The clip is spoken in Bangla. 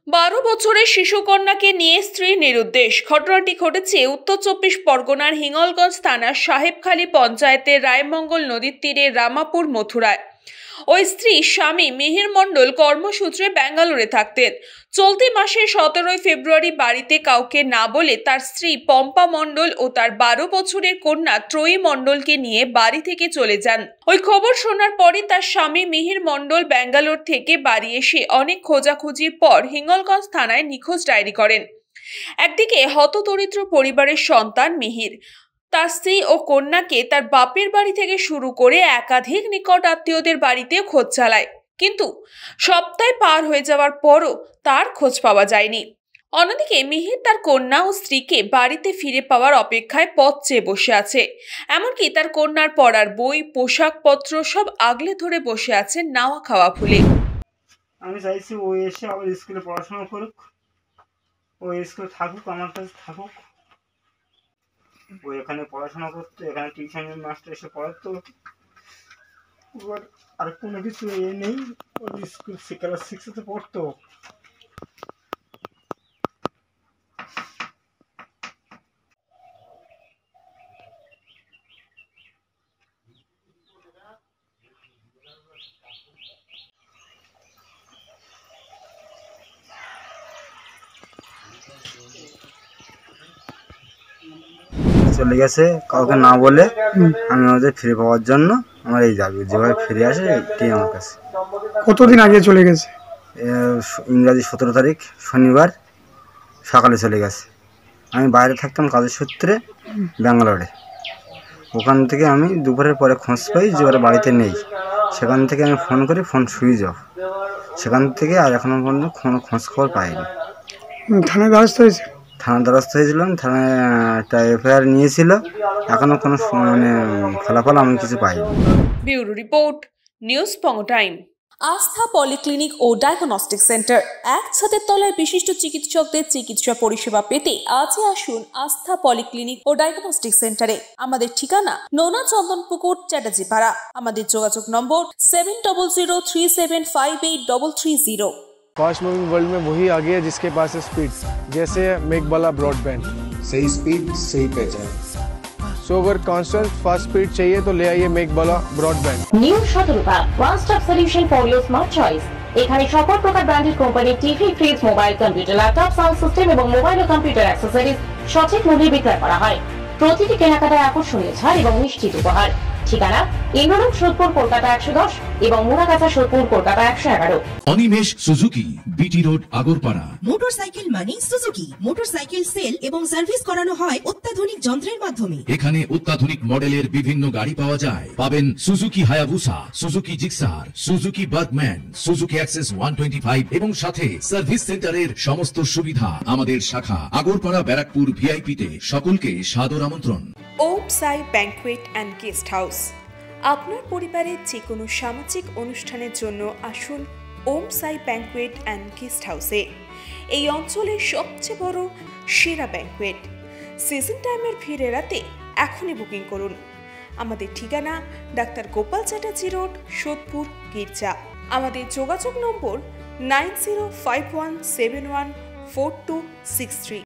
12 বছরের শিশুকন্যাকে নিয়ে স্ত্রী নিরুদ্দেশ। ঘটনাটি ঘটেছে উত্তর 24 পরগনার হিঙ্গলগঞ্জ থানার সাহেবখালী পঞ্চায়েতের রায়মঙ্গল নদীর তীরে রামাপুর মথুরায়। ওই স্ত্রী স্বামী মিহির মণ্ডল কর্মসূত্রে ব্যাঙ্গালোরে থাকতেন। চলতি মাসের 17 ফেব্রুয়ারি বাড়িতে কাউকে না বলে তার স্ত্রী পম্পা মণ্ডল ও তার 12 বছরের কন্যা ত্রয়ী মণ্ডলকে নিয়ে বাড়ি থেকে চলে যান। ওই খবর শোনার পরই তার স্বামী মিহির মণ্ডল ব্যাঙ্গালোর থেকে বাড়ি এসে অনেক খোঁজাখুঁজির পর হিঙ্গলগঞ্জ থানায় নিখোঁজ ডায়েরি করেন। একদিকে হতদরিদ্র পরিবারের সন্তান মিহির তার স্ত্রী ও কন্যাকে তার বাপের বাড়ি থেকে শুরু করে একাধিক নিকট আত্মীয়দের বাড়িতে খোঁজ চালায়, কিন্তু সপ্তাহ পার হয়ে যাওয়ার পরও তার খোঁজ পাওয়া যায়নি। অন্যদিকে মিহির তার কন্যা ও স্ত্রীকে বাড়িতে ফিরে পাওয়ার অপেক্ষায় পথ চেয়ে বসে আছে। এমনকি তার কন্যার পড়ার বই, পোশাকপত্র সব আগলে ধরে বসে আছে নাওয়া খাওয়া ভুলে। আমি চাইছি ও এসে আবার স্কুলে পড়াশোনা করুক, ও স্কুলে থাকুক, আমার কাছে থাকুক। ও এখানে পড়াশোনা করতো, এখানে টিউশনের মাস্টার এসে পড়াতো। এবার আর কোনো কিছু নেই, ওর স্কুল ক্লাস 6-এ পড়তো। চলে গেছে কাউকে না বলে। আমি ওদের ফিরে পাওয়ার জন্য আমার এই যাবে, যেভাবে ফিরে আসে এটাই আমার কাছে। কতদিন আগে চলে গেছে? ইংরাজি 17 তারিখ শনিবার সকালে চলে গেছে। আমি বাইরে থাকতাম কাজের সূত্রে ব্যাঙ্গালোরে। ওখান থেকে আমি দুপুরের পরে খোঁজ পাই যে ওরা বাড়িতে নেই। সেখান থেকে আমি ফোন করি, ফোন সুইচ অফ। সেখান থেকে আর এখনো পর্যন্ত কোনো খোঁজ খবর পাইনি। থানায় দ্বারস্থ হয়েছে? থানার দ্বারস্থ হয়েছিলাম, থানায় একটা এফআইআর নিয়েছিল। এখনো কোনো ফলাফল আমি কিছু পাইনি। ব্যুরো রিপোর্ট, নিউজ পঙ্গ টাইম। আস্থা পলিক্লিনিক ও ডায়াগনস্টিক সেন্টার, এক ছাদের তলায় বিশিষ্ট চিকিৎসকদের চিকিৎসা পরিষেবা পেতে আজই আসুন আস্থা পলিক্লিনিক ও ডায়াগনস্টিক সেন্টারে। আমাদের ঠিকানা নোনা চন্দনপুকুর, চ্যাটার্জিপাড়া। আমাদের যোগাযোগ নম্বর 7003758330। फास्ट मूविंग वर्ल्ड में वही आगे है जिसके पास है स्पीड, जैसे मेघबाला ब्रॉडबैंड। सही स्पीड, सही पहचान। सो अगर कांस्टेंट फास्ट स्पीड चाहिए तो ले आइए Meghbala broadband. New Shatarupa one stop solution for your smart choice. এখানে সকল প্রকার ব্র্যান্ডেড কোম্পানির TV, fridge, mobile, computer, laptop, sound system এবং মোবাইল ও কম্পিউটার অ্যাক্সেসরিজ সঠিক মূল্যে বিক্রয় করা হয়। প্রতিটি কেনাকাটায় আকর্ষণীয় ছাড় এবং নিশ্চিত উপহার। ঠিকানা ইন্দ্রনগর, সোদপুর, কলকাতা 110 এবং Muragachha, Sodepur, Kolkata 111। Animesh Suzuki, BT road, Agarpara. Motorcycle মানে সুজুকি। মোটরসাইকেল সেল এবং সার্ভিস করানো হয় অত্যাধুনিক যন্ত্রের মাধ্যমে। এখানে অত্যাধুনিক মডেলের বিভিন্ন গাড়ি পাওয়া যায়। পাবেন Suzuki Hayabusa, Suzuki Gixxer, Suzuki Bergman, Suzuki access 125 এবং সাথে সার্ভিস সেন্টারের সমস্ত সুবিধা। আমাদের শাখা আগরপাড়া, ব্যারাকপুর ভিআইপি তে। সকলকে সাদর আমন্ত্রণ। ওম সাই ব্যাংকুয়েট অ্যান্ড গেস্ট হাউস। আপনার পরিবারের যে কোনো সামাজিক অনুষ্ঠানের জন্য আসুন ওম সাই ব্যাংকুয়েট অ্যান্ড গেস্ট হাউসে। এই অঞ্চলের সবচেয়ে বড় সেরা ব্যাংকুয়েট। সিজন টাইমের ভিড় এড়াতে এখনই বুকিং করুন। আমাদের ঠিকানা ডাক্তার গোপাল চ্যাটার্জি রোড, সোদপুর, গির্জা। আমাদের যোগাযোগ নম্বর 9051714263।